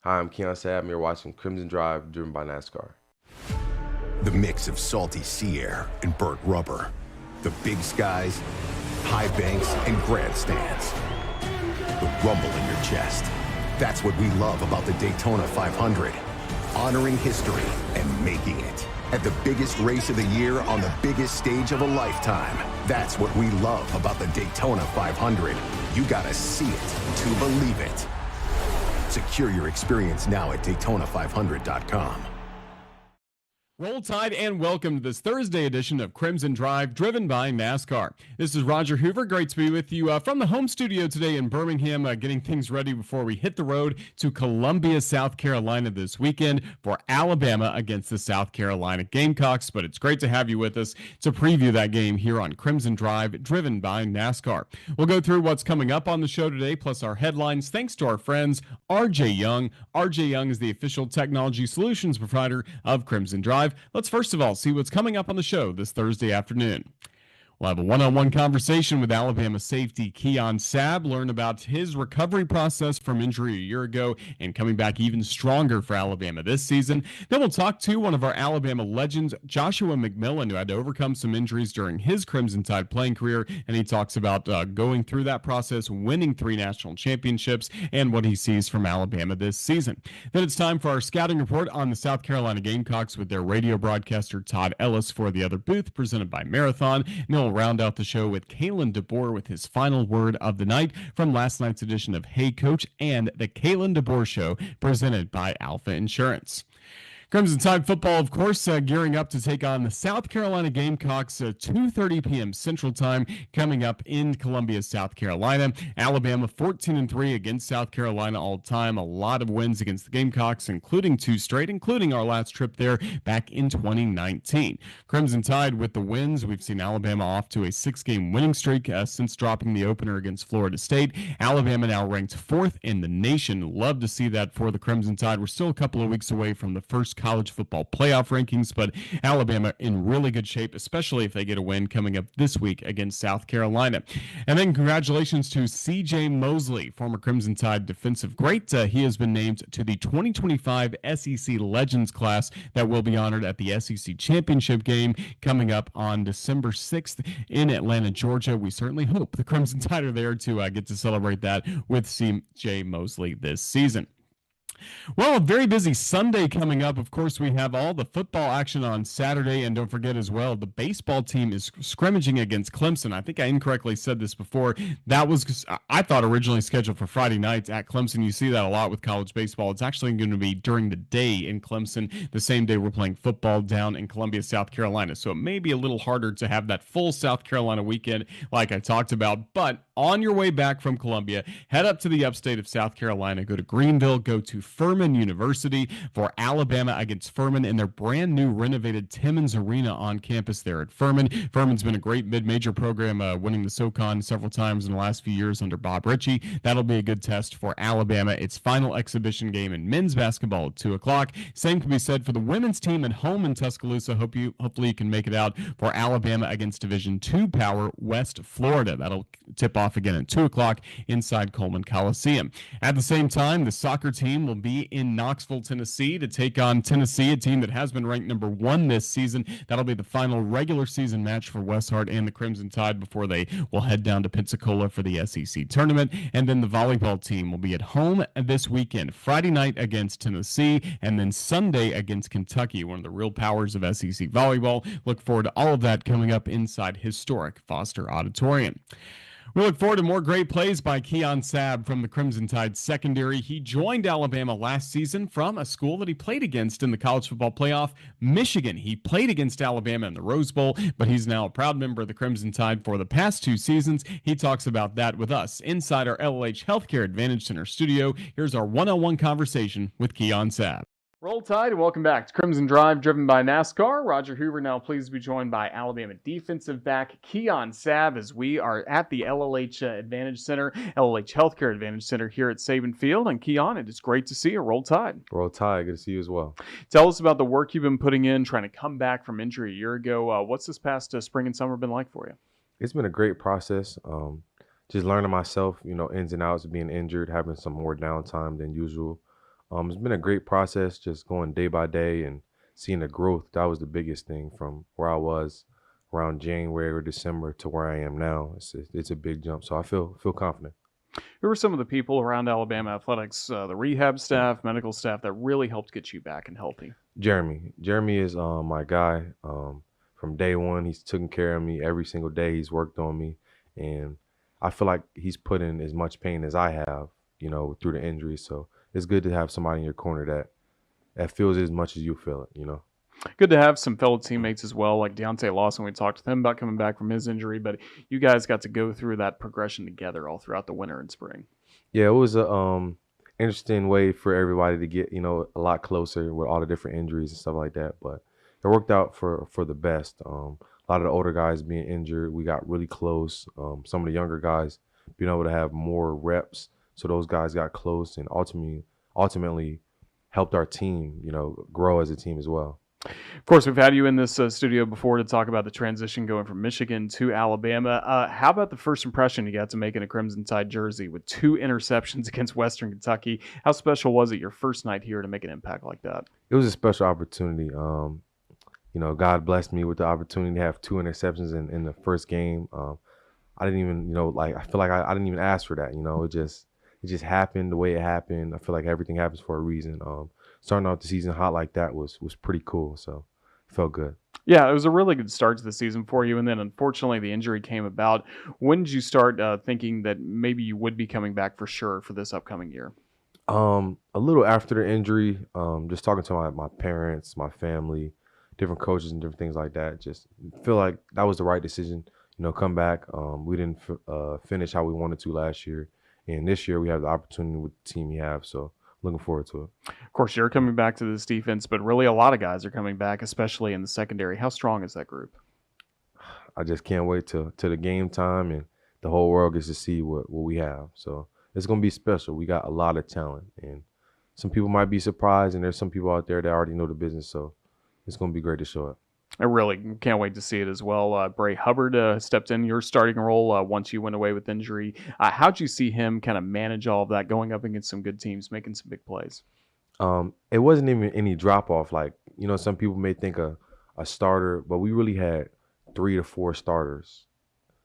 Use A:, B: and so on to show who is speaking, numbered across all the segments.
A: Hi, I'm Keon Sabb, and you're watching Crimson Drive, driven by NASCAR.
B: The mix of salty sea air and burnt rubber. The big skies, high banks, and grandstands. The rumble in your chest. That's what we love about the Daytona 500. Honoring history and making it. At the biggest race of the year on the biggest stage of a lifetime. That's what we love about the Daytona 500. You gotta see it to believe it. Secure your experience now at Daytona500.com.
C: Roll Tide and welcome to this Thursday edition of Crimson Drive, driven by NASCAR. This is Roger Hoover. Great to be with you from the home studio today in Birmingham, getting things ready before we hit the road to Columbia, South Carolina this weekend for Alabama against the South Carolina Gamecocks. But it's great to have you with us to preview that game here on Crimson Drive, driven by NASCAR. We'll go through what's coming up on the show today, plus our headlines, thanks to our friends RJ Young. RJ Young is the official technology solutions provider of Crimson Drive. Let's first of all see what's coming up on the show this Thursday afternoon. We'll have a one-on-one conversation with Alabama safety Keon Sabb, learn about his recovery process from injury a year ago and coming back even stronger for Alabama this season. Then we'll talk to one of our Alabama legends, Joshua McMillon, who had to overcome some injuries during his Crimson Tide playing career, and he talks about going through that process, winning 3 national championships, and what he sees from Alabama this season. Then it's time for our scouting report on the South Carolina Gamecocks with their radio broadcaster Todd Ellis for the other booth, presented by Marathon. And we'll round out the show with DeBoer with his final word of the night from last night's edition of Hey Coach and the DeBoer Show, presented by Alpha Insurance. Crimson Tide football, of course, gearing up to take on the South Carolina Gamecocks at 2:30 p.m. Central Time, coming up in Columbia, South Carolina. Alabama 14-3 against South Carolina all time. A lot of wins against the Gamecocks, including 2 straight, including our last trip there back in 2019. Crimson Tide with the wins. We've seen Alabama off to a 6-game winning streak since dropping the opener against Florida State. Alabama now ranked 4th in the nation. Love to see that for the Crimson Tide. We're still a couple of weeks away from the first college football playoff rankings, but Alabama in really good shape, especially if they get a win coming up this week against South Carolina. And then congratulations to C.J. Mosley, former Crimson Tide defensive great. He has been named to the 2025 SEC Legends class that will be honored at the SEC Championship game coming up on December 6th in Atlanta, Georgia. We certainly hope the Crimson Tide are there to get to celebrate that with C.J. Mosley this season. Well, a very busy Sunday coming up. Of course, we have all the football action on Saturday, and don't forget as well, the baseball team is scrimmaging against Clemson. I think I incorrectly said this before. That was, I thought, originally scheduled for Friday nights at Clemson. You see that a lot with college baseball. It's actually going to be during the day in Clemson, the same day we're playing football down in Columbia, South Carolina. So it may be a little harder to have that full South Carolina weekend like I talked about, but on your way back from Columbia, head up to the upstate of South Carolina, go to Greenville, go to Furman University for Alabama against Furman in their brand new renovated Timmons Arena on campus there at Furman. Furman's been a great mid-major program, winning the SoCon several times in the last few years under Bob Ritchie. That'll be a good test for Alabama. Its final exhibition game in men's basketball at 2 o'clock. Same can be said for the women's team at home in Tuscaloosa. Hopefully you can make it out for Alabama against Division II power West Florida. That'll tip off again at 2 o'clock inside Coleman Coliseum. At the same time, the soccer team will be in Knoxville, Tennessee to take on Tennessee, a team that has been ranked number 1 this season. That'll be the final regular season match for Westhart and the Crimson Tide before they will head down to Pensacola for the SEC tournament. And then the volleyball team will be at home this weekend, Friday night against Tennessee, and then Sunday against Kentucky, one of the real powers of SEC volleyball. Look forward to all of that coming up inside historic Foster Auditorium. We look forward to more great plays by Keon Sabb from the Crimson Tide secondary. He joined Alabama last season from a school that he played against in the college football playoff, Michigan. He played against Alabama in the Rose Bowl, but he's now a proud member of the Crimson Tide for the past 2 seasons. He talks about that with us inside our LLH Healthcare Advantage Center studio. Here's our one-on-one conversation with Keon Sabb. Roll Tide, and welcome back to Crimson Drive, driven by NASCAR. Roger Hoover now pleased to be joined by Alabama defensive back Keon Sabb as we are at the LLH Advantage Center, LLH Healthcare Advantage Center here at Saban Field. And Keon, it is great to see you. Roll Tide.
A: Roll Tide, good to see you as well.
C: Tell us about the work you've been putting in, trying to come back from injury a year ago. What's this past spring and summer been like for you?
A: It's been a great process. Just learning myself, ins and outs of being injured, having some more downtime than usual. It's been a great process, just going day by day and seeing the growth. That was the biggest thing from where I was around January or December to where I am now. It's a big jump, so I feel confident.
D: Who are some of the people around Alabama athletics, the rehab staff, medical staff that really helped get you back and healthy?
A: Jeremy is my guy. From day one, he's taken care of me every single day. He's worked on me, and I feel like he's put in as much pain as I have, through the injury. So it's good to have somebody in your corner that feels as much as you feel it.
D: Good to have some fellow teammates as well, like Deontay Lawson. We talked to him about coming back from his injury, but you guys got to go through that progression together all throughout the winter and spring.
A: Yeah, it was a interesting way for everybody to get a lot closer with all the different injuries and stuff like that. But it worked out for the best. A lot of the older guys being injured, we got really close. Some of the younger guys being able to have more reps, so those guys got close and ultimately helped our team, grow as a team as well.
D: Of course, we've had you in this studio before to talk about the transition going from Michigan to Alabama. How about the first impression you got to make in a Crimson Tide jersey with 2 interceptions against Western Kentucky? How special was it your first night here to make an impact like that?
A: It was a special opportunity. God blessed me with the opportunity to have 2 interceptions in the first game. I didn't even, I feel like I didn't even ask for that. It just happened the way it happened. I feel like everything happens for a reason. Starting out the season hot like that was pretty cool. So it felt good.
D: Yeah, it was a really good start to the season for you. And then unfortunately the injury came about. When did you start thinking that maybe you would be coming back for sure for this upcoming year?
A: A little after the injury, just talking to my parents, my family, different coaches and different things like that. Just feel like that was the right decision. Come back. We didn't finish how we wanted to last year. And this year we have the opportunity with the team we have. So looking forward to it.
D: Of course, you're coming back to this defense, but really a lot of guys are coming back, especially in the secondary. How strong is that group?
A: I just can't wait till the game time and the whole world gets to see what we have. So it's going to be special. We got a lot of talent, and some people might be surprised, and there's some people out there that already know the business. So it's going to be great to show it.
D: I really can't wait to see it as well. Bray Hubbard stepped in your starting role once you went away with injury. How'd you see him kind of manage all of that, going up against some good teams, making some big plays?
A: It wasn't even any drop-off. Like, some people may think a starter, but we really had 3 to 4 starters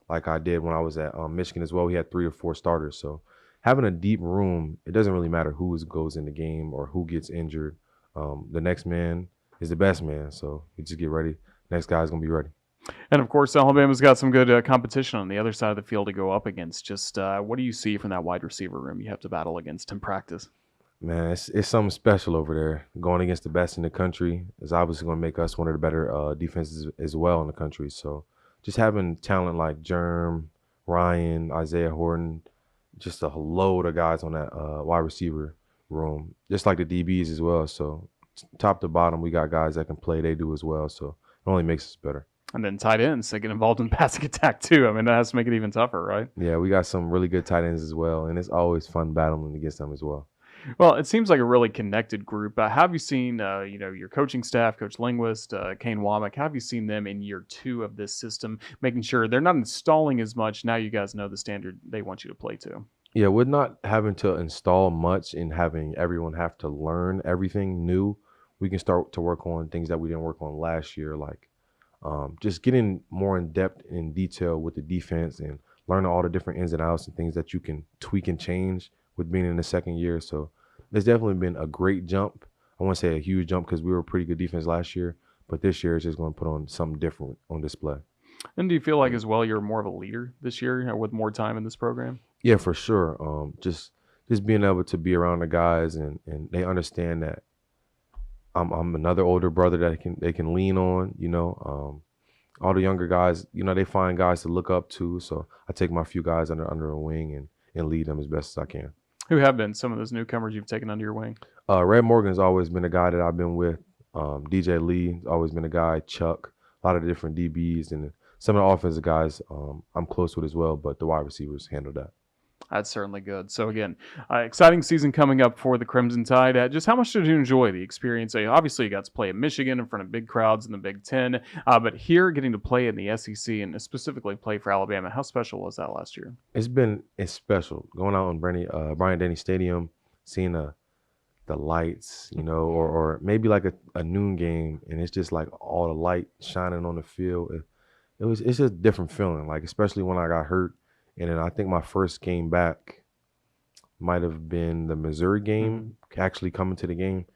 A: like I did when I was at Michigan as well. We had 3 or 4 starters. So having a deep room, it doesn't really matter who goes in the game or who gets injured. The next man is the best man. So you just get ready. Next guy's going to be ready.
D: And, of course, Alabama's got some good competition on the other side of the field to go up against. Just what do you see from that wide receiver room you have to battle against in practice?
A: Man, it's something special over there. Going against the best in the country is obviously going to make us one of the better defenses as well in the country. So just having talent like Germ, Ryan, Isaiah Horton, just a load of guys on that wide receiver room, just like the DBs as well. So top to bottom, we got guys that can play. They do as well. So it only makes us better.
D: And then tight ends, they get involved in passing attack too. I mean, that has to make it even tougher, right?
A: Yeah, we got some really good tight ends as well. And it's always fun battling against them as well.
D: Well, it seems like a really connected group. How have you seen, your coaching staff, Coach Linguist, Kane Womack, how have you seen them in year 2 of this system, making sure they're not installing as much? Now you guys know the standard they want you to play to.
A: Yeah, we're not having to install much and having everyone have to learn everything new. We can start to work on things that we didn't work on last year, like just getting more in depth in detail with the defense and learning all the different ins and outs and things that you can tweak and change with being in the second year. So there's definitely been a great jump. I won't say a huge jump because we were a pretty good defense last year, but this year it's just going to put on something different on display.
D: And do you feel like as well you're more of a leader this year with more time in this program?
A: Yeah, for sure. Just being able to be around the guys and they understand that I'm another older brother that they can lean on, all the younger guys, they find guys to look up to. So I take my few guys under a wing and lead them as best as I can.
D: Who have been some of those newcomers you've taken under your wing?
A: Red Morgan's always been a guy that I've been with. DJ Lee's always been a guy. Chuck, a lot of the different DBs, and some of the offensive guys I'm close with as well, but the wide receivers handle that.
D: That's certainly good. So again, exciting season coming up for the Crimson Tide. Just how much did you enjoy the experience? Obviously, you got to play in Michigan in front of big crowds in the Big Ten, but here getting to play in the SEC and specifically play for Alabama. How special was that last year?
A: It's special going out on Bryant Denny Stadium, seeing the lights, or maybe like a noon game, and it's just like all the light shining on the field. It's just a different feeling, like especially when I got hurt, and then I think my first game back might have been the Missouri game, actually coming to the game,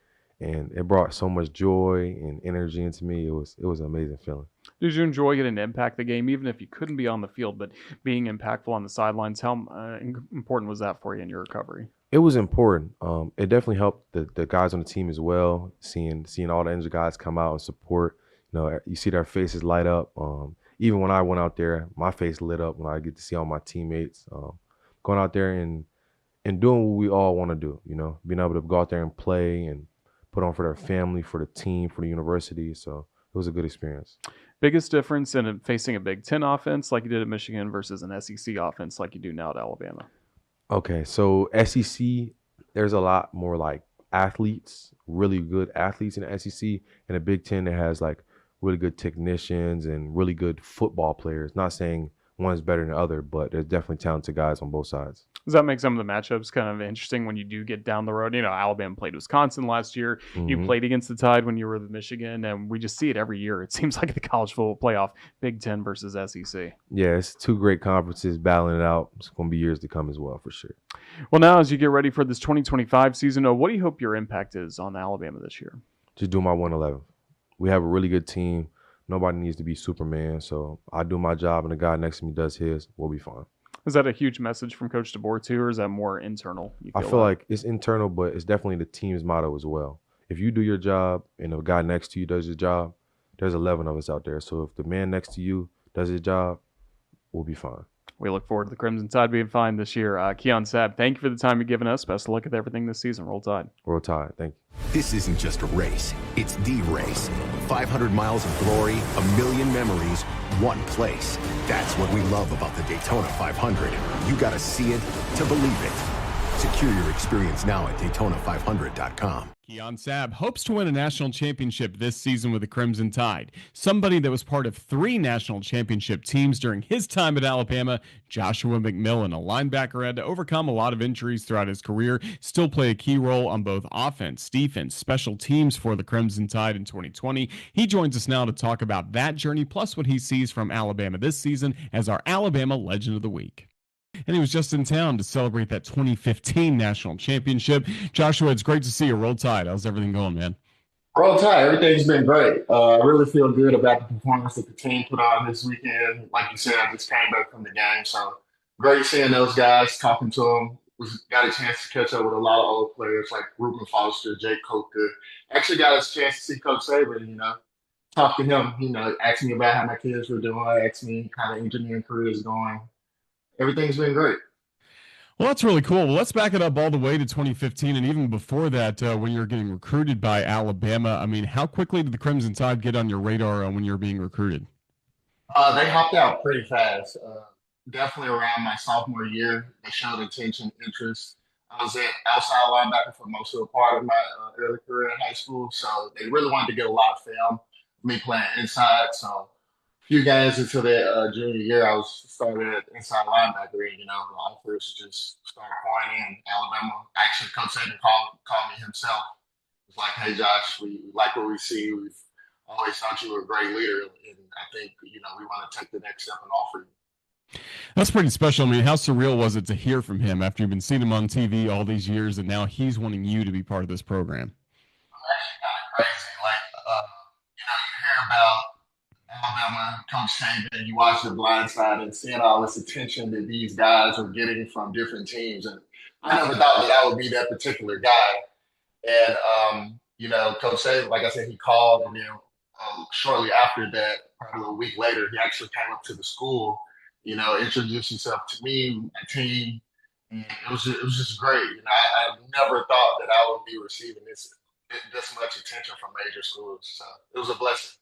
A: and it brought so much joy and energy into me. It was an amazing feeling.
D: Did you enjoy getting to impact the game, even if you couldn't be on the field, but being impactful on the sidelines? How important was that for you in your recovery?
A: It was important. It definitely helped the guys on the team as well. Seeing all the injured guys come out and support. You see their faces light up. Even when I went out there, my face lit up when I get to see all my teammates going out there and doing what we all want to do. Being able to go out there and play and put on for their family, for the team, for the university. So it was a good experience.
D: Biggest difference in facing a Big Ten offense like you did at Michigan versus an SEC offense like you do now at Alabama?
A: Okay, so SEC, there's a lot more like athletes, really good athletes in the SEC, and the Big Ten that has like really good technicians and really good football players. Not saying one's better than the other, but there's definitely talented guys on both sides.
D: Does that make some of the matchups kind of interesting when you do get down the road? Alabama played Wisconsin last year. You played against the Tide when you were with Michigan, and we just see it every year. It seems like the college football playoff, Big Ten versus SEC.
A: Yeah, it's two great conferences battling it out. It's going to be years to come as well, for sure.
D: Well, now as you get ready for this 2025 season, what do you hope your impact is on Alabama this year?
A: Just do my 111. We have a really good team. Nobody needs to be Superman, so I do my job, and the guy next to me does his. We'll be fine.
D: Is that a huge message from Coach DeBoer too, or is that more internal?
A: I feel like it's internal, but it's definitely the team's motto as well. If you do your job and the guy next to you does his job, there's 11 of us out there. So if the man next to you does his job, we'll be fine.
D: We look forward to the Crimson Tide being fine this year. Keon, Sabb, thank you for the time you've given us. Best of luck with everything this season. Roll Tide.
A: Roll Tide. Thank you.
B: This isn't just a race. It's the race. 500 miles of glory, a million memories, one place. That's what we love about the Daytona 500. You got to see it to believe it. Secure your experience now at Daytona500.com.
C: Keon Sabb hopes to win a national championship this season with the Crimson Tide. Somebody that was part of 3 national championship teams during his time at Alabama, Joshua McMillon, a linebacker, had to overcome a lot of injuries throughout his career, still play a key role on both offense, defense, special teams for the Crimson Tide in 2020. He joins us now to talk about that journey, plus what he sees from Alabama this season as our Alabama Legend of the Week. And he was just in town to celebrate that 2015 national championship. Joshua, it's great to see you. Roll Tide. How's everything going, man?
E: Roll Tide. Everything's been great. I really feel good about the performance that the team put on this weekend. Like you said, I just came back from the game, so great seeing those guys, talking to them. We got a chance to catch up with a lot of old players like Reuben Foster, Jake Coker. Actually got us a chance to see Coach Saban, talk to him, ask me about how my kids were doing, ask me how the engineering career is going. Everything's been great.
C: Well, that's really cool. Well, let's back it up all the way to 2015, and even before that, when you were getting recruited by Alabama. I mean, how quickly did the Crimson Tide get on your radar when you were being recruited?
E: They hopped out pretty fast. Definitely around my sophomore year, they showed attention, interest. I was at outside linebacker for most of the part of my early career in high school, so they really wanted to get a lot of film. Me playing inside, so few games into that junior year, I was started at inside linebacker. The offers just started pouring in. Alabama, actually, Coach Saban called me himself. It was like, "Hey, Josh, we like what we see. We've always thought you were a great leader, and I think we want to take the next step and offer you."
C: That's pretty special. I mean, how surreal was it to hear from him after you've been seeing him on TV all these years, and now he's wanting you to be part of this program?
E: Actually, kind of crazy. Like, you hear about Alabama, Coach Saban, you watch The Blind Side and seeing all this attention that these guys are getting from different teams. And I never thought that I would be that particular guy. And, Coach Saban, like I said, he called, and then shortly after that, probably a week later, he actually came up to the school, introduced himself to me, my team. And it was just great. I never thought that I would be receiving this much attention from major schools. So it was a blessing.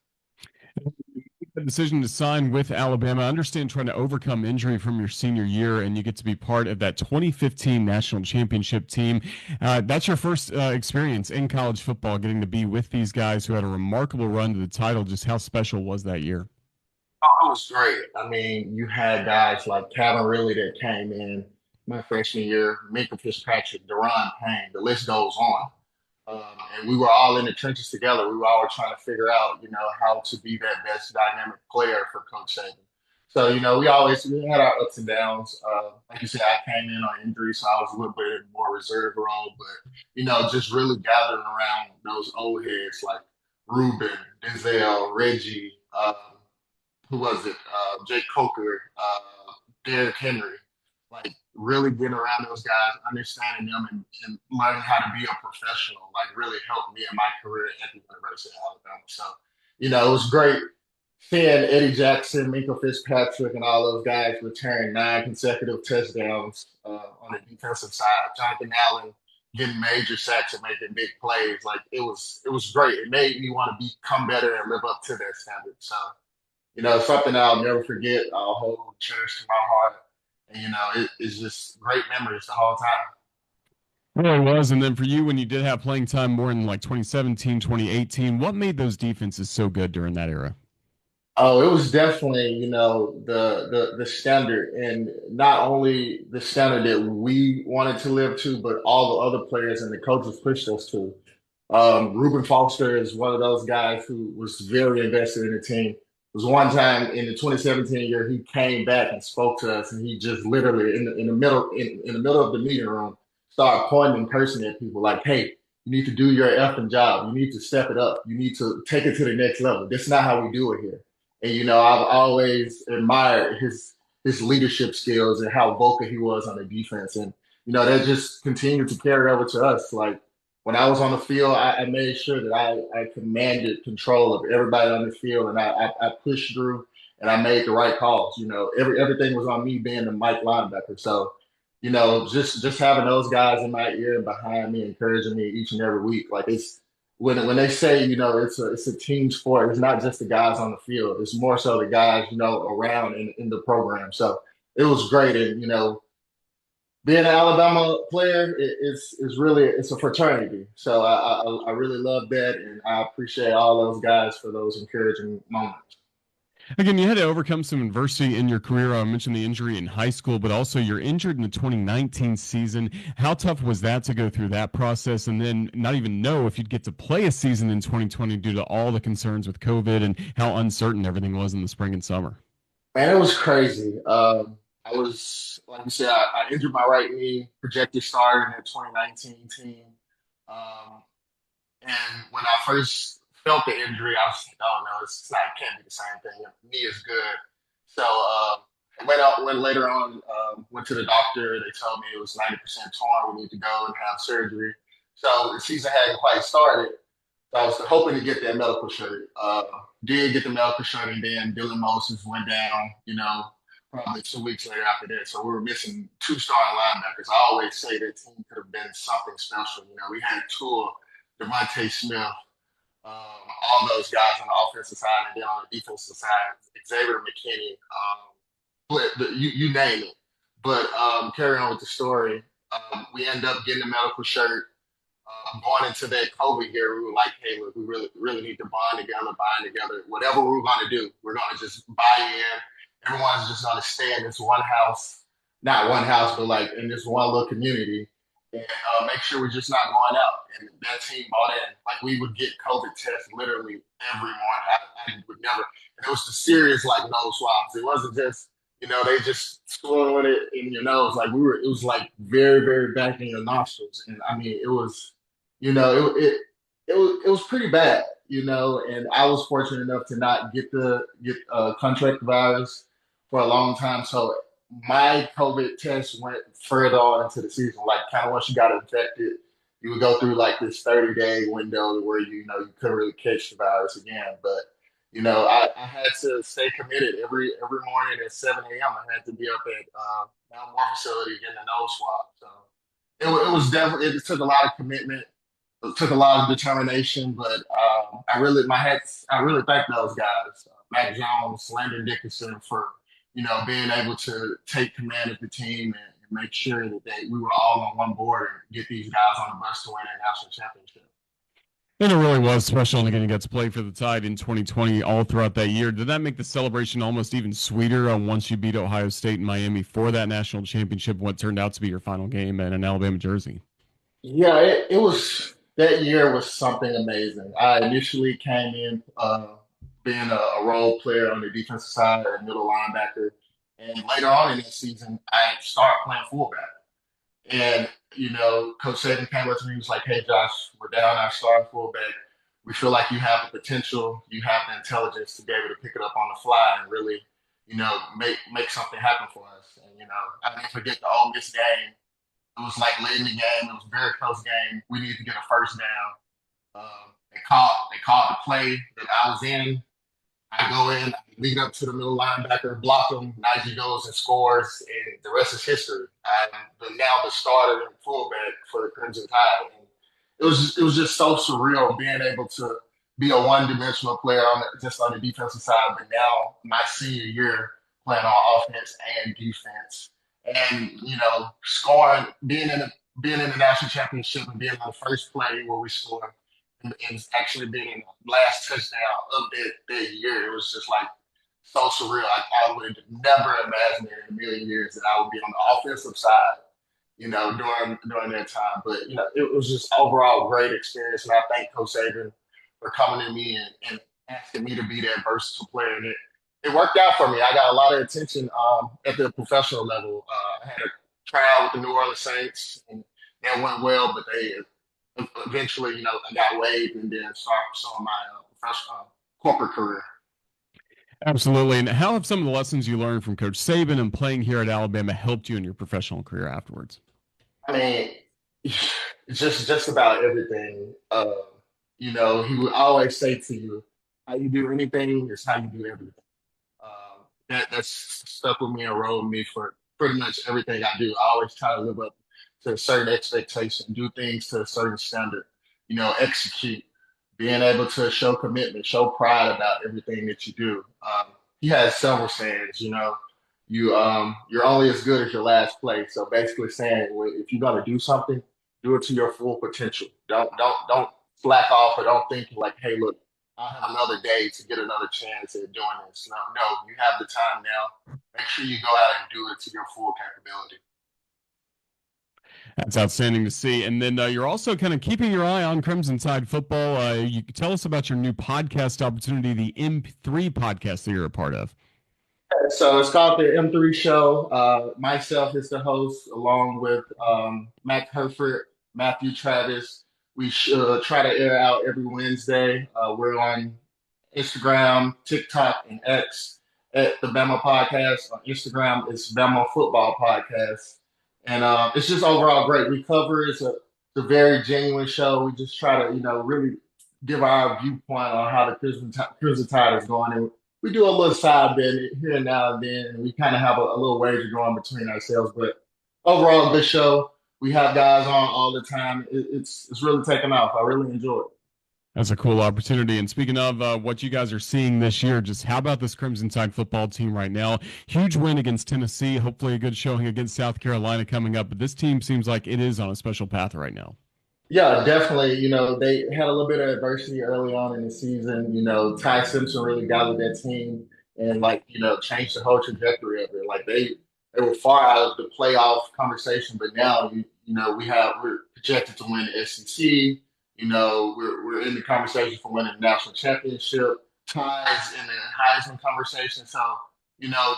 C: The decision to sign with Alabama. I understand trying to overcome injury from your senior year, and you get to be part of that 2015 national championship team. That's your first experience in college football, getting to be with these guys who had a remarkable run to the title. Just how special was that year?
E: Oh, it was great. I mean, you had guys like Calvin Ridley that came in my freshman year, Minka Fitzpatrick, Deron Payne. The list goes on. And we were all in the trenches together. We were all trying to figure out, how to be that best dynamic player for Coach Saban. So, we had our ups and downs. Like you said, I came in on injury, so I was a little bit more reserve role. But, just really gathering around those old heads like Ruben, Denzel, Reggie, who was it? Jake Coker, Derrick Henry. Like really getting around those guys, understanding them, and learning how to be a professional, like really helped me in my career at the University of Alabama. So, it was great seeing Eddie Jackson, Minka Fitzpatrick, and all those guys return 9 consecutive touchdowns on the defensive side. Jonathan Allen getting major sacks and making big plays. Like it was great. It made me want to become better and live up to that standard. So, something I'll never forget. I'll hold cherished in my heart. And, it's just great memories the whole time.
C: Well, it was. And then for you, when you did have playing time more in like 2017, 2018, what made those defenses so good during that era?
E: Oh, it was definitely, the standard, and not only the standard that we wanted to live to, but all the other players and the coaches pushed us to. Reuben Foster is one of those guys who was very invested in the team. It was one time in the 2017 year he came back and spoke to us, and he just literally in the middle of the meeting room started pointing in person at people like, "Hey, you need to do your effing job. You need to step it up. You need to take it to the next level. This is not how we do it here." And I've always admired his leadership skills and how vocal he was on the defense, and that just continued to carry over to us. Like when I was on the field, I made sure that I commanded control of everybody on the field, and I pushed through and I made the right calls. Everything was on me being the Mike linebacker. So, just having those guys in my ear and behind me, encouraging me each and every week. Like it's when they say, it's a team sport, it's not just the guys on the field. It's more so the guys, around in the program. So it was great. And, being an Alabama player is really it's a fraternity. So I really love that, and I appreciate all those guys for those encouraging moments.
C: Again, you had to overcome some adversity in your career. I mentioned the injury in high school, but also you're injured in the 2019 season. How tough was that to go through that process and then not even know if you'd get to play a season in 2020 due to all the concerns with COVID and how uncertain everything was in the spring and summer?
E: Man, it was crazy. I was, like you said, I injured my right knee, projected starter in the 2019 team. And when I first felt the injury, I was like, oh no, it can't be the same thing. The knee is good. So went later on, went to the doctor. They told me it was 90% torn. We need to go and have surgery. So the season hadn't quite started. So I was hoping to get that medical shirt. Did get the medical shirt, and then Dylan Moses went down, probably 2 weeks later after that. So we were missing 2 starting linebackers. I always say that team could have been something special. We had Tua, Devontae Smith, all those guys on the offensive side, and then on the defensive side, Xavier McKinney, you name it. But carrying on with the story, we end up getting a medical shirt. Going into that COVID year, we were like, hey, look, we really need to bond together. Whatever we're going to do, we're going to just buy in. Everyone's just going to stay in this one house, not one house, but like in this one little community, and make sure we're just not going out. And that team bought in. Like we would get COVID tests literally every morning. I would never. And it was the serious like nose swabs. It wasn't just they just swallowed it in your nose. Like it was like very very back in your nostrils. And I mean it was. It was pretty bad, and I was fortunate enough to not get contract virus for a long time. So my COVID test went further on into the season. Like kind of once you got infected, you would go through like this 30-day window where you couldn't really catch the virus again. But I had to stay committed every morning at 7 a.m. I had to be up at Mount Moore facility getting a nose swab. So it was definitely it took a lot of commitment. It took a lot of determination, but I really thank those guys, Mac Jones, Landon Dickinson, for being able to take command of the team and make sure that we were all on one board and get these guys on the bus to win that national championship.
C: And it really was special, and again, you got to play for the Tide in 2020 all throughout that year. Did that make the celebration almost even sweeter once you beat Ohio State and Miami for that national championship, what turned out to be your final game in an Alabama jersey?
E: Yeah, it was that year was something amazing. I initially came in being a role player on the defensive side, a middle linebacker, and later on in that season, I started playing fullback. And, Coach Saban came up to me and was like, hey, Josh, we're down our starting fullback. We feel like you have the potential, you have the intelligence to be able to pick it up on the fly and really, make something happen for us. And, I never forget the Ole Miss game. It was like late in the game. It was a very close game. We needed to get a first down. They called the play that I was in. I go in, I lead up to the middle linebacker, block him. Najee goes and scores, and the rest is history. I'm now the starter and fullback for the Crimson Tide. And it was just so surreal being able to be a one-dimensional player just on the defensive side, but now my senior year playing on offense and defense, and scoring, being in the national championship and being on the first play where we scored. And actually being in the last touchdown of that year, it was just like so surreal. I would have never imagined in a million years that I would be on the offensive side, during that time. But it was just overall great experience, and I thank Coach Saban for coming to me and asking me to be that versatile player. And it worked out for me. I got a lot of attention at the professional level. I had a trial with the New Orleans Saints, and that went well, but they eventually, I got waived and then started pursuing my professional corporate career.
C: Absolutely. And how have some of the lessons you learned from Coach Saban and playing here at Alabama helped you in your professional career afterwards?
E: I mean, it's just about everything. He would always say to you, how you do anything is how you do everything. That's stuck with me and rode with me for pretty much everything I do. I always try to live up to a certain expectation, do things to a certain standard, execute, being able to show commitment, show pride about everything that you do. He has several sayings, you're only as good as your last play. So basically saying, well, if you're going to do something, do it to your full potential. Don't slack off or don't think like, hey, look, I'll have another day to get another chance at doing this. No, you have the time now. Make sure you go out and do it to your full capability.
C: That's outstanding to see. And then you're also kind of keeping your eye on Crimson Tide football. You can tell us about your new podcast opportunity, the M3 podcast that you're a part of.
E: So it's called the M3 Show. Myself is the host, along with Matt Herford, Matthew Travis. We try to air out every Wednesday. We're on Instagram, TikTok, and X at the Bama Podcast. On Instagram, it's Bama Football Podcast. And it's just overall great. We cover it's a very genuine show. We just try to, really give our viewpoint on how the Crimson Tide is going. And we do a little side bit here and now and then. And we kind of have a little wager going between ourselves. But overall, a good show. We have guys on all the time. It's really taken off. I really enjoy it.
C: That's a cool opportunity. And speaking of what you guys are seeing this year, just how about this Crimson Tide football team right now? Huge win against Tennessee. Hopefully a good showing against South Carolina coming up. But this team seems like it is on a special path right now.
E: Yeah, definitely. They had a little bit of adversity early on in the season. Ty Simpson really gathered that team and, changed the whole trajectory of it. Like, they were far out of the playoff conversation, but now, we're projected to win the SEC. We're in the conversation for winning the national championship. Ties in the Heisman conversation. So,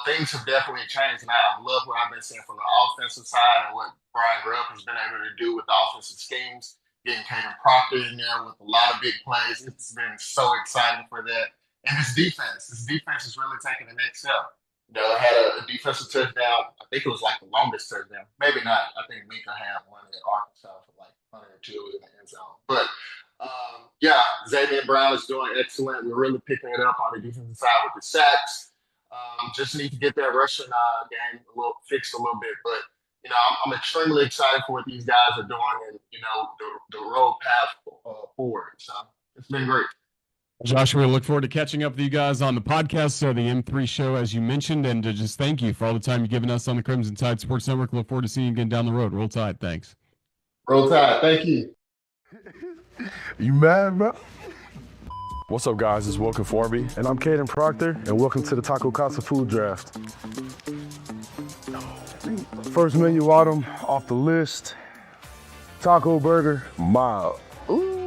E: things have definitely changed. And I love what I've been seeing from the offensive side and what Brian Grubb has been able to do with the offensive schemes, getting Caden Proctor in there with a lot of big plays. It's been so exciting for that. And this defense is really taking the next step. I had a defensive touchdown. I think it was like the longest touchdown. Maybe not. I think Mika had one at Arkansas for 102 in the end zone. But, Xavier Brown is doing excellent. We're really picking it up on the defensive side with the sacks. Just need to get that rushing game fixed a little bit. But, I'm extremely excited for what these guys are doing and, the road path forward. So it's been great.
C: Joshua, we look forward to catching up with you guys on the podcast, the M3 Show, as you mentioned, and to just thank you for all the time you've given us on the Crimson Tide Sports Network. Look forward to seeing you again down the road. Roll Tide. Thanks.
E: Roll Tide. Thank you.
F: You mad, bro? What's up, guys? It's Wilkin Forby. And I'm Caden Proctor, and welcome to the Taco Casa Food Draft. First menu item off the list, taco burger, mild. Ooh.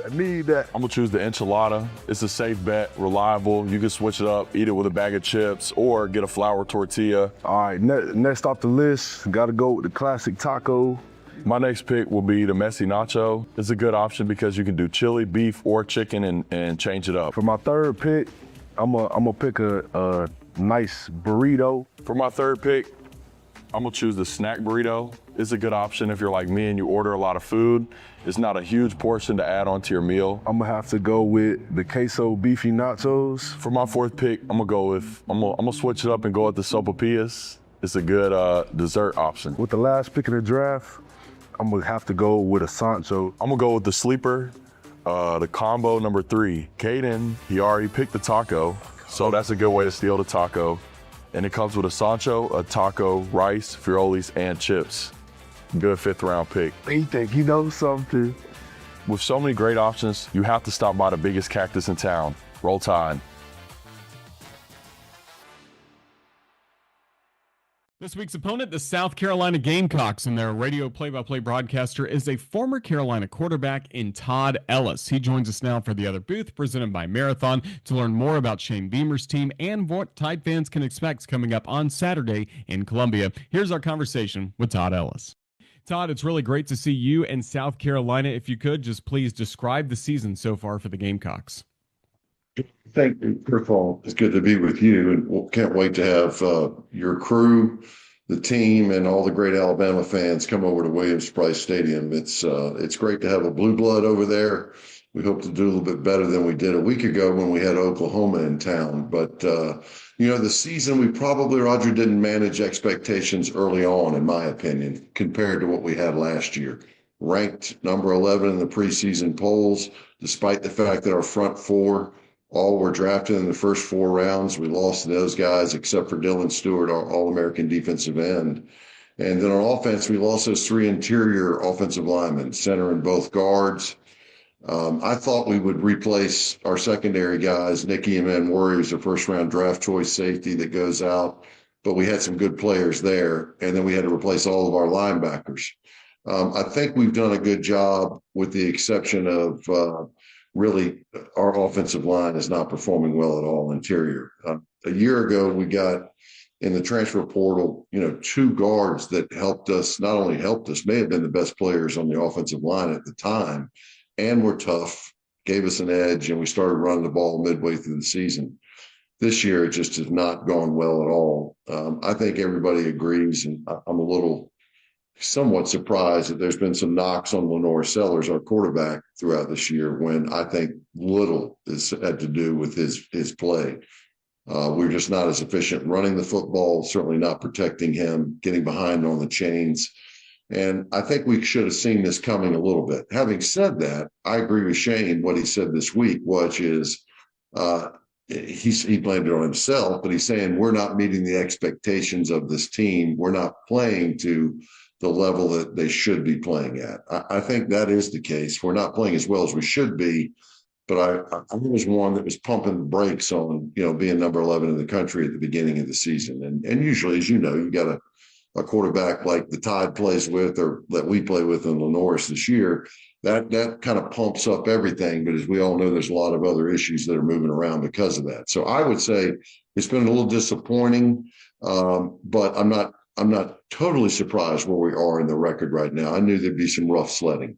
F: I need that.
G: I'm gonna choose the enchilada. It's a safe bet, reliable. You can switch it up, eat it with a bag of chips, or get a flour tortilla.
F: All right, next off the list, gotta go with the classic taco.
G: My next pick will be the messy nacho. It's a good option because you can do chili, beef, or chicken and change it up.
F: For my third pick, I'm gonna pick a nice burrito.
G: For my third pick, I'm gonna choose the snack burrito. It's a good option if you're like me and you order a lot of food. It's not a huge portion to add onto your meal.
F: I'm gonna have to go with the queso beefy nachos.
G: For my fourth pick, I'm gonna switch it up and go with the sopapillas. It's a good dessert option.
F: With the last pick of the draft, I'm gonna have to go with a Sancho.
G: I'm gonna go with the sleeper, the combo number 3. Caden, he already picked the taco, so that's a good way to steal the taco. And it comes with a Sancho, a taco, rice, fiolis, and chips. Good 5th round pick.
F: You think you know something?
G: With so many great options, you have to stop by the biggest cactus in town. Roll Tide.
C: This week's opponent, the South Carolina Gamecocks, and their radio play-by-play broadcaster is a former Carolina quarterback in Todd Ellis. He joins us now for the other booth, presented by Marathon, to learn more about Shane Beamer's team and what Tide fans can expect coming up on Saturday in Columbia. Here's our conversation with Todd Ellis. Todd, it's really great to see you in South Carolina. If you could, just please describe the season so far for the Gamecocks.
H: Thank you. First of all, it's good to be with you, and can't wait to have your crew, the team, and all the great Alabama fans come over to Williams-Brice Stadium. It's great to have a blue blood over there. We hope to do a little bit better than we did a week ago when we had Oklahoma in town. But the season, we probably, Roger, didn't manage expectations early on, in my opinion, compared to what we had last year. Ranked number 11 in the preseason polls, despite the fact that our front four all were drafted in the first 4 rounds. We lost to those guys except for Dylan Stewart, our All-American defensive end. And then on offense, we lost those 3 interior offensive linemen, center and both guards. I thought we would replace our secondary guys. Nicky Emmanuel is a first-round draft choice safety that goes out, but we had some good players there. And then we had to replace all of our linebackers. I think we've done a good job with the exception of really our offensive line is not performing well at all interior. A year ago, we got in the transfer portal, 2 guards that helped us, not only helped us, may have been the best players on the offensive line at the time, and were tough, gave us an edge, and we started running the ball midway through the season. This year, it just has not gone well at all. I think everybody agrees, and I'm a little somewhat surprised that there's been some knocks on Lenore Sellers, our quarterback, throughout this year, when I think little has had to do with his play. We're just not as efficient running the football, certainly not protecting him, getting behind on the chains. And I think we should have seen this coming a little bit. Having said that, I agree with Shane, what he said this week, which is he blamed it on himself, but he's saying we're not meeting the expectations of this team. We're not playing to the level that they should be playing at. I think that is the case. We're not playing as well as we should be, but I was one that was pumping the brakes on, being number 11 in the country at the beginning of the season. And usually, as you know, you got a quarterback like the Tide plays with or that we play with in Lenoris this year, that kind of pumps up everything. But as we all know, there's a lot of other issues that are moving around because of that. So I would say it's been a little disappointing, but I'm not totally surprised where we are in the record right now. I knew there'd be some rough sledding.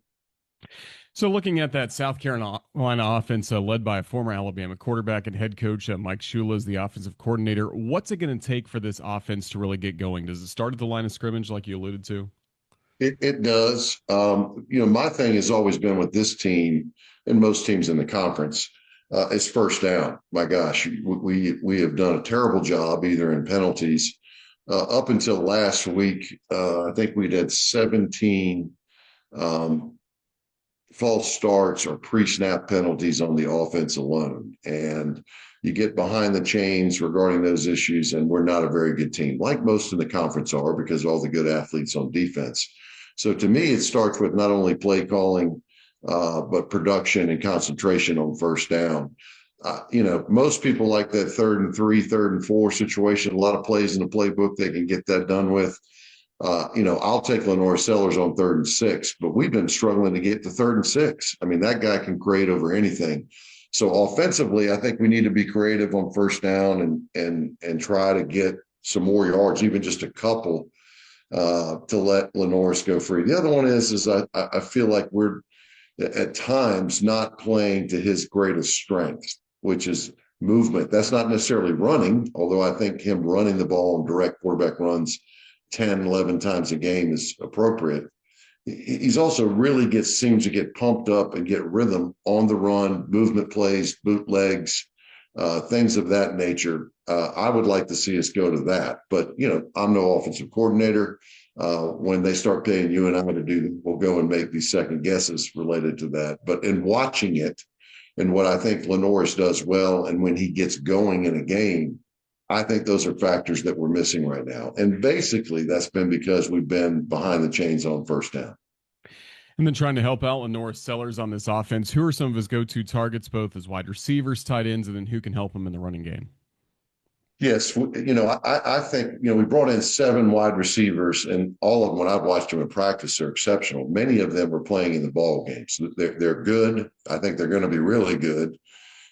C: So looking at that South Carolina offense led by a former Alabama quarterback and head coach Mike Shula is the offensive coordinator, what's it going to take for this offense to really get going? Does it start at the line of scrimmage like you alluded to?
H: It does. My thing has always been with this team and most teams in the conference is first down. My gosh, we have done a terrible job either in penalties. Up until last week, I think we'd had 17 false starts or pre-snap penalties on the offense alone. And you get behind the chains regarding those issues, and we're not a very good team, like most in the conference are, because of all the good athletes on defense. So to me, it starts with not only play calling, but production and concentration on first down. Most people like that 3rd and 3, 3rd and 4 situation. A lot of plays in the playbook they can get that done with. I'll take Lenore Sellers on 3rd and 6, but we've been struggling to get to 3rd and 6. I mean, that guy can create over anything. So offensively, I think we need to be creative on 1st down and try to get some more yards, even just a couple, to let Lenore's go free. The other one is I feel like we're at times not playing to his greatest strength, which is movement. That's not necessarily running, although I think him running the ball and direct quarterback runs 10, 11 times a game is appropriate. He's also really seems to get pumped up and get rhythm on the run, movement plays, bootlegs, things of that nature. I would like to see us go to that, but I'm no offensive coordinator. When they start paying you and I to do, we'll go and make these second guesses related to that. But in watching it, and what I think Lenore's does well, and when he gets going in a game, I think those are factors that we're missing right now. And basically, that's been because we've been behind the chains on 1st down.
C: And then trying to help out Lenore Sellers on this offense, who are some of his go-to targets, both as wide receivers, tight ends, and then who can help him in the running game?
H: Yes, I think, we brought in 7 wide receivers, and all of them, when I've watched them in practice, are exceptional. Many of them were playing in the ball games. They're good. I think they're going to be really good.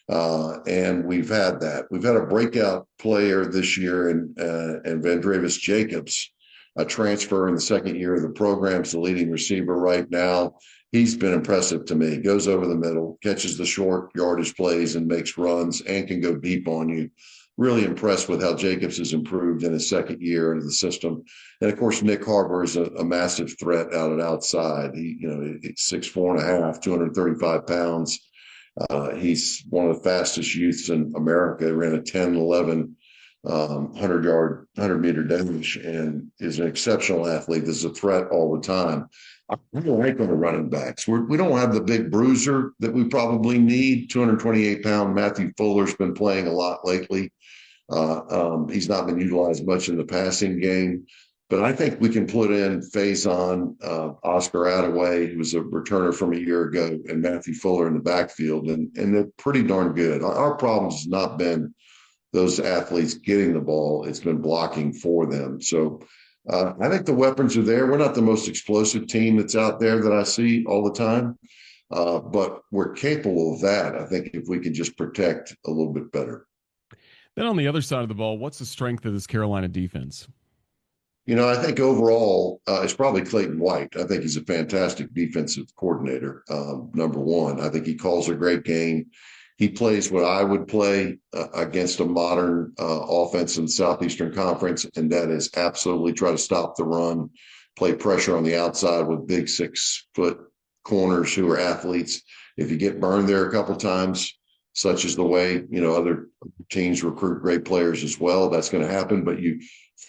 H: And we've had that. We've had a breakout player this year in Vandrevis Jacobs, a transfer in the 2nd year of the program, is the leading receiver right now. He's been impressive to me. Goes over the middle, catches the short yardage plays and makes runs and can go deep on you. Really impressed with how Jacobs has improved in his 2nd year into the system. And of course, Nick Harbor is a massive threat out at outside. He's 6'4.5", 235 pounds. He's one of the fastest youths in America. He ran a 10-11 100-meter dash and is an exceptional athlete. Is a threat all the time. I like on the running backs. We don't have the big bruiser that we probably need. 228-pound Matthew Fuller's been playing a lot lately. He's not been utilized much in the passing game, but I think we can put in Faison, Oscar Attaway, who was a returner from a year ago, and Matthew Fuller in the backfield, and they're pretty darn good. Our problem has not been those athletes getting the ball. It's been blocking for them. So I think the weapons are there. We're not the most explosive team that's out there that I see all the time, but we're capable of that, I think, if we can just protect a little bit better.
C: Then on the other side of the ball, what's the strength of this Carolina defense?
H: I think overall, it's probably Clayton White. I think he's a fantastic defensive coordinator, number one. I think he calls a great game. He plays what I would play against a modern offense in the Southeastern Conference, and that is absolutely try to stop the run, play pressure on the outside with big 6-foot corners who are athletes. If you get burned there a couple times, such as the way, other teams recruit great players as well, that's going to happen. But you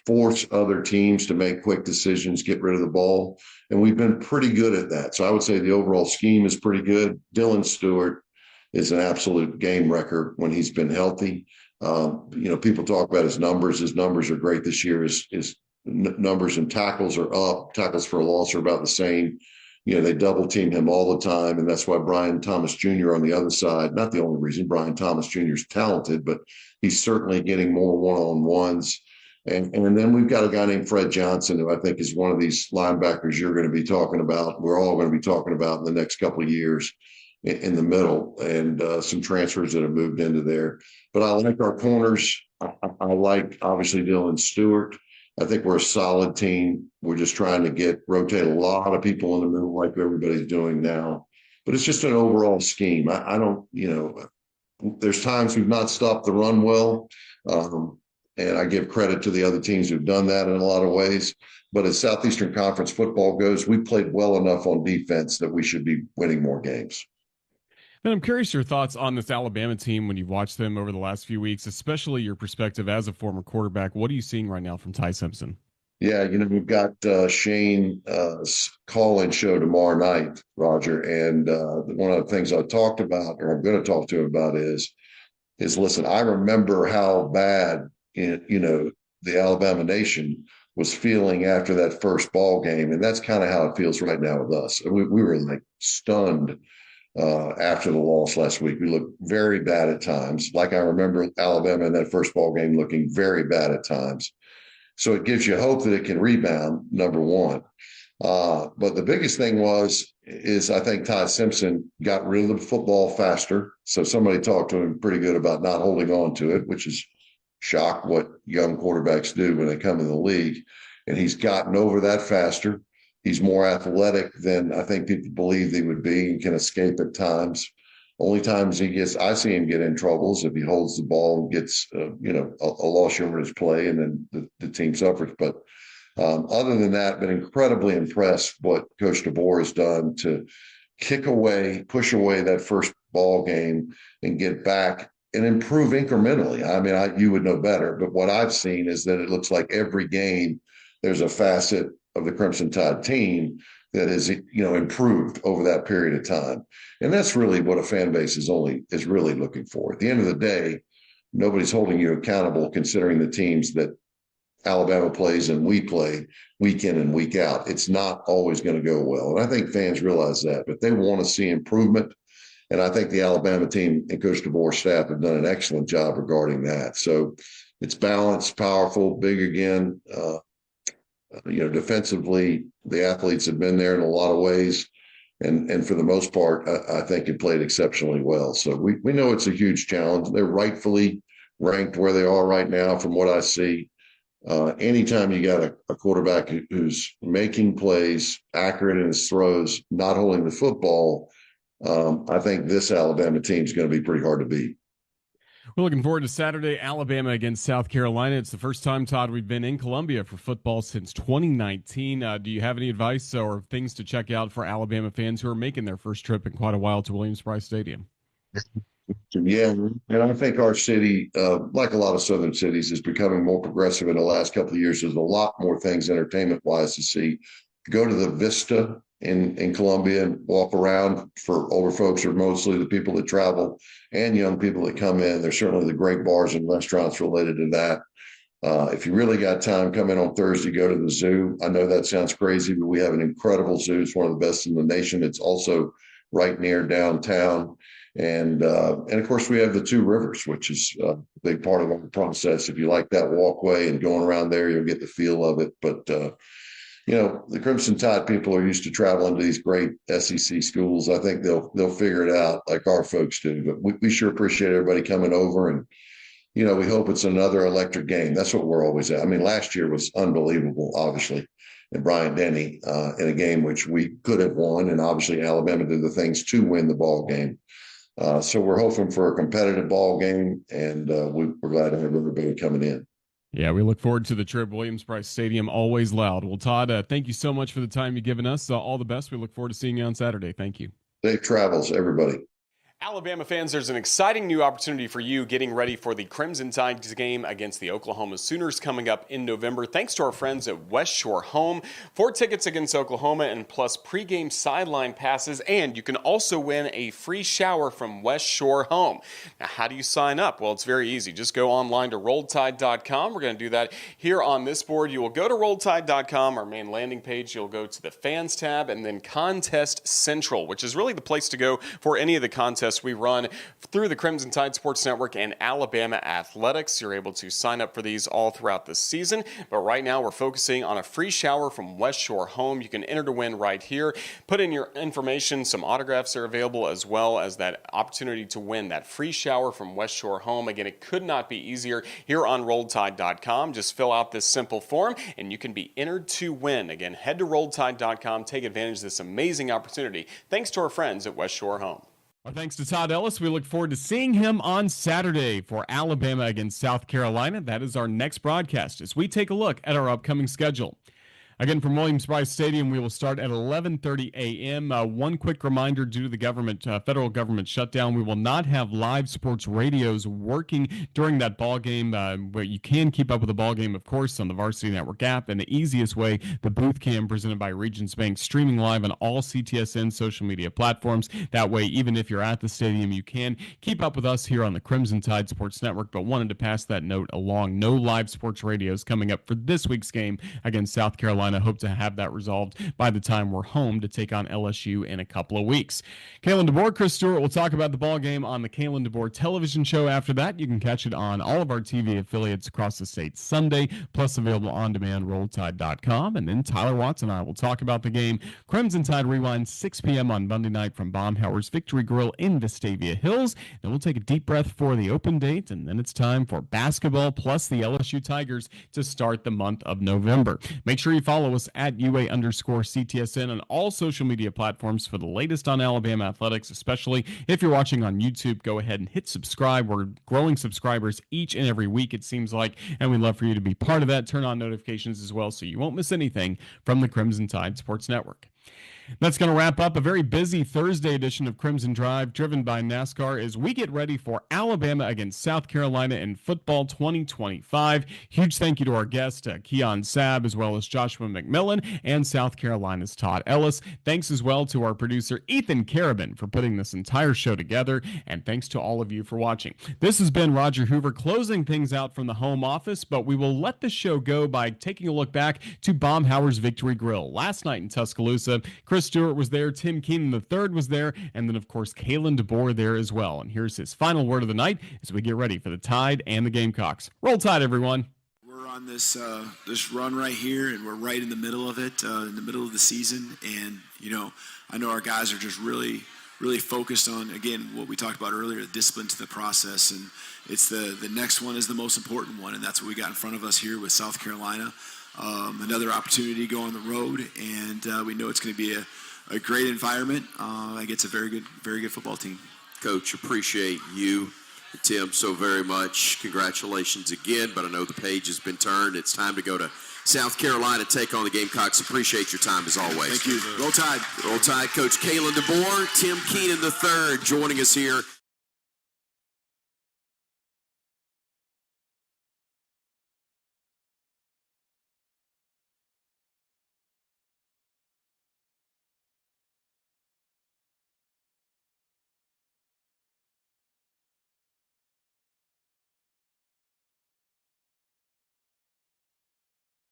H: force other teams to make quick decisions, get rid of the ball. And we've been pretty good at that. So I would say the overall scheme is pretty good. Dylan Stewart is an absolute game wrecker when he's been healthy. People talk about his numbers. His numbers are great this year. His numbers and tackles are up. Tackles for a loss are about the same. They double team him all the time, and that's why Brian Thomas Jr. on the other side, not the only reason. Brian Thomas Jr. is talented, but he's certainly getting more one-on-ones. And then we've got a guy named Fred Johnson, who I think is one of these linebackers you're going to be talking about. We're all going to be talking about in the next couple of years in the middle, and some transfers that have moved into there. But I like our corners. I like, obviously, Dylan Stewart. I think we're a solid team. We're just trying to rotate a lot of people in the middle like everybody's doing now. But it's just an overall scheme. I don't, there's times we've not stopped the run well. And I give credit to the other teams who've done that in a lot of ways. But as Southeastern Conference football goes, we played well enough on defense that we should be winning more games.
C: Then I'm curious your thoughts on this Alabama team when you've watched them over the last few weeks, especially your perspective as a former quarterback. What are you seeing right now from Ty Simpson?
H: Yeah, we've got Shane's call-in show tomorrow night, Roger. And one of the things I talked about, or I'm going to talk to him about is listen, I remember how bad, the Alabama Nation was feeling after that first ball game. And that's kind of how it feels right now with us. We were like stunned after the loss last week. We looked very bad at times. Like I remember Alabama in that first ball game looking very bad at times. So it gives you hope that it can rebound, number one. But the biggest thing is I think Todd Simpson got rid of the football faster. So somebody talked to him pretty good about not holding on to it, which is shock what young quarterbacks do when they come in the league. And he's gotten over that faster. He's more athletic than I think people believed he would be and can escape at times. Only times I see him get in troubles if he holds the ball and gets, a loss yardage play, and then the team suffers. But other than that, been incredibly impressed what Coach DeBoer has done to push away that first ball game and get back and improve incrementally. I mean, you would know better, but what I've seen is that it looks like every game there's a facet of the Crimson Tide team that is, improved over that period of time. And that's really what a fan base is really looking for. At the end of the day, nobody's holding you accountable considering the teams that Alabama plays and we play week in and week out. It's not always going to go well. And I think fans realize that, but they want to see improvement. And I think the Alabama team and Coach DeBoer's staff have done an excellent job regarding that. So it's balanced, powerful, big again. Defensively, the athletes have been there in a lot of ways. And for the most part, I think it played exceptionally well. So we know it's a huge challenge. They're rightfully ranked where they are right now from what I see. Anytime you got a quarterback who's making plays, accurate in his throws, not holding the football, I think this Alabama team is going to be pretty hard to beat.
C: We're looking forward to Saturday, Alabama against South Carolina. It's the first time, Todd, we've been in Columbia for football since 2019. Do you have any advice or things to check out for Alabama fans who are making their first trip in quite a while to Williams-Brice Stadium?
H: Yeah, and I think our city, like a lot of southern cities, is becoming more progressive in the last couple of years. There's a lot more things entertainment-wise to see. Go to the Vista in Columbia and walk around. For older folks are mostly the people that travel and young people that come in. There's certainly the great bars and restaurants related to that. If you really got time, come in on Thursday, go to the zoo. I know that sounds crazy, but we have an incredible zoo. It's one of the best in the nation. It's also right near downtown. And of course, we have the two rivers, which is a big part of our process. If you like that walkway and going around there, you'll get the feel of it. But, the Crimson Tide people are used to traveling to these great SEC schools. I think they'll figure it out like our folks do. But we sure appreciate everybody coming over. And, we hope it's another electric game. That's what we're always at. I mean, last year was unbelievable, obviously, and Bryant-Denny in a game which we could have won. And obviously, Alabama did the things to win the ball game. So we're hoping for a competitive ball game, and we're glad to have everybody coming in.
C: Yeah, we look forward to the trip. Williams-Brice Stadium, always loud. Well, Todd, thank you so much for the time you've given us. All the best. We look forward to seeing you on Saturday. Thank you.
H: Safe travels, everybody.
I: Alabama fans, there's an exciting new opportunity for you getting ready for the Crimson Tide game against the Oklahoma Sooners coming up in November, thanks to our friends at West Shore Home. 4 tickets against Oklahoma and plus pregame sideline passes, and you can also win a free shower from West Shore Home. Now, how do you sign up? Well, it's very easy. Just go online to RolledTide.com. We're going to do that here on this board. You will go to RolledTide.com, our main landing page. You'll go to the Fans tab and then Contest Central, which is really the place to go for any of the contests we run through the Crimson Tide Sports Network and Alabama Athletics. You're able to sign up for these all throughout the season, but right now we're focusing on a free shower from West Shore Home. You can enter to win right here. Put in your information. Some autographs are available, as well as that opportunity to win that free shower from West Shore Home. Again, it could not be easier here on RolledTide.com. Just fill out this simple form and you can be entered to win. Again, head to RolledTide.com. Take advantage of this amazing opportunity. Thanks to our friends at West Shore Home.
C: Our thanks to Todd Ellis. We look forward to seeing him on Saturday for Alabama against South Carolina. That is our next broadcast as we take a look at our upcoming schedule. Again, from Williams-Brice Stadium, we will start at 11:30 a.m. One quick reminder, due to the federal government shutdown, we will not have live sports radios working during that ball game, but you can keep up with the ball game, of course, on the Varsity Network app. And the easiest way, the Booth Cam presented by Regions Bank, streaming live on all CTSN social media platforms. That way, even if you're at the stadium, you can keep up with us here on the Crimson Tide Sports Network. But wanted to pass that note along. No live sports radios coming up for this week's game against South Carolina Carolina. Hope to have that resolved by the time we're home to take on LSU in a couple of weeks. Kalen DeBoer, Chris Stewart will talk about the ball game on the Kalen DeBoer television show after that. You can catch it on all of our TV affiliates across the state Sunday, plus available on demand, rolltide.com. And then Tyler Watts and I will talk about the game. Crimson Tide Rewind, 6 p.m. on Monday night from Baumhower's Victory Grill in Vestavia Hills. Then we'll take a deep breath for the open date, and then it's time for basketball plus the LSU Tigers to start the month of November. Make sure you follow us at UA_CTSN on all social media platforms for the latest on Alabama athletics, especially if you're watching on YouTube. Go ahead and hit subscribe. We're growing subscribers each and every week, it seems like, and we'd love for you to be part of that. Turn on notifications as well so you won't miss anything from the Crimson Tide Sports Network. That's going to wrap up a very busy Thursday edition of Crimson Drive, driven by NASCAR, as we get ready for Alabama against South Carolina in football 2025. Huge thank you to our guest, Keon Sabb, as well as Joshua McMillon, and South Carolina's Todd Ellis. Thanks as well to our producer, Ethan Carabin, for putting this entire show together, and thanks to all of you for watching. This has been Roger Hoover closing things out from the home office, but we will let the show go by taking a look back to Baumhower's Victory Grill. Last night in Tuscaloosa, Chris Stewart was there, Tim Keenan III was there, and then, of course, Kalen DeBoer there as well. And here's his final word of the night as we get ready for the Tide and the Gamecocks. Roll Tide, everyone.
J: We're on this run right here, and we're right in the middle of it, in the middle of the season. And, I know our guys are just really focused on, again, what we talked about earlier, the discipline to the process. And it's the next one is the most important one, and that's what we got in front of us here with South Carolina. Another opportunity to go on the road, and we know it's going to be a great environment against a very good football team.
K: Coach, appreciate you, Tim, so very much. Congratulations again, but I know the page has been turned. It's time to go to South Carolina, take on the Gamecocks. Appreciate your time as always.
J: Thank you. Roll Tide.
K: Roll Tide. Coach Kalen DeBoer, Tim Keenan III joining us here.